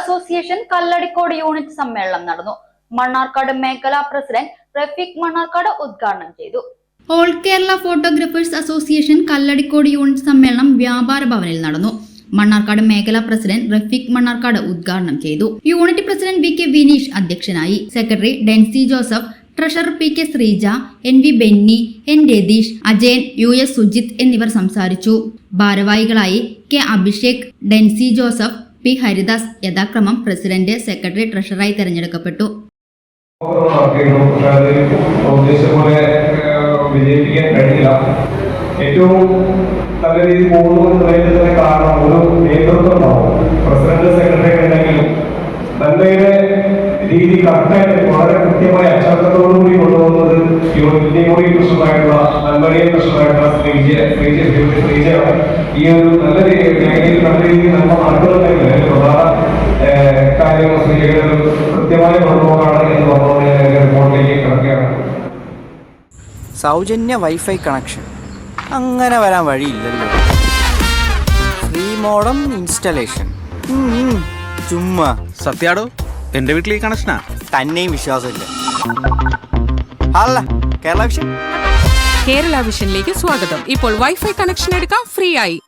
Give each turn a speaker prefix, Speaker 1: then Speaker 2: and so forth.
Speaker 1: Association Kalladikode unit സമ്മേളനം നടന്നു. മണ്ണാർക്കാട് മേഖലാ പ്രസിഡന്റ് റഫീഖ് മണ്ണാർക്കാട് ഉദ്ഘാടനം ചെയ്തു.
Speaker 2: All Kerala photographers association Kalladikode unit സമ്മേളനം വ്യാപാര ഭവനിൽ നടന്നു. മണ്ണാർക്കാട് മേഖലാ പ്രസിഡന്റ് റഫീഖ് മണ്ണാർക്കാട് ഉദ്ഘാടനം ചെയ്തു. Unit president V K Vineesh അധ്യക്ഷനായി. Secretary Dency Joseph, treasurer P K Sreeja, N V Benny, N Ratheesh, Ajayan, U S Sujith എന്നിവർ സംസാരിച്ചു. ഭാരവാഹികളായി കെ അഭിഷേക്, ഡെൻസി ജോസഫ്, പി ഹരിദാസ് യഥാക്രമം പ്രസിഡന്റ്, സെക്രട്ടറി, ട്രഷററായി തെരഞ്ഞെടുക്കപ്പെട്ടു.
Speaker 3: വിജയിപ്പിക്കാൻ കഴിയില്ല. ഏറ്റവും നല്ല രീതിയിൽ പോകുന്നതിന് കാരണം ഒരു നേതൃത്വം ഉണ്ടാവും. പ്രസിഡന്റ്, സെക്രട്ടറി ഉണ്ടെങ്കിലും നന്മയുടെ രീതി കറക്റ്റായിട്ട് വളരെ കൃത്യമായ അച്ചടക്കത്തോടുകൂടി കൊണ്ടുപോകുന്നത് യൂണിറ്റിന്റെയും കൂടി പ്രശ്നമായിട്ടുള്ള നന്മയുടെയും പ്രശ്നമായിട്ടുള്ള ശ്രീജയാണ്. ഈ ഒരു നല്ല രീതിയിൽ നന്മ നടക്കുന്നുണ്ടെങ്കിൽ അതിന്റെ പ്രധാന കാര്യം ശ്രീജയുടെ ഒരു കൃത്യമായ കൊണ്ടുപോകാണ് എന്ന് പറഞ്ഞുകൊണ്ട് റിപ്പോർട്ടിലേക്ക് കിടക്കുകയാണ്.
Speaker 4: സൗജന്യ വൈഫൈ കണക്ഷൻ അങ്ങനെ വരാൻ വഴിയില്ലല്ലോ. ഫ്രീ മോഡം ഇൻസ്റ്റലേഷൻ ചുമ്മാ.
Speaker 5: സത്യാടോ, എന്റെ വീട്ടിൽ ഈ കണക്ഷനാ.
Speaker 4: തന്നെയും വിശ്വാസമില്ല. അല്ല, കേരള വിഷൻ.
Speaker 6: കേരള വിഷനിലേക്ക് സ്വാഗതം. ഇപ്പോൾ വൈഫൈ കണക്ഷൻ എടുക്കാം ഫ്രീ ആയി.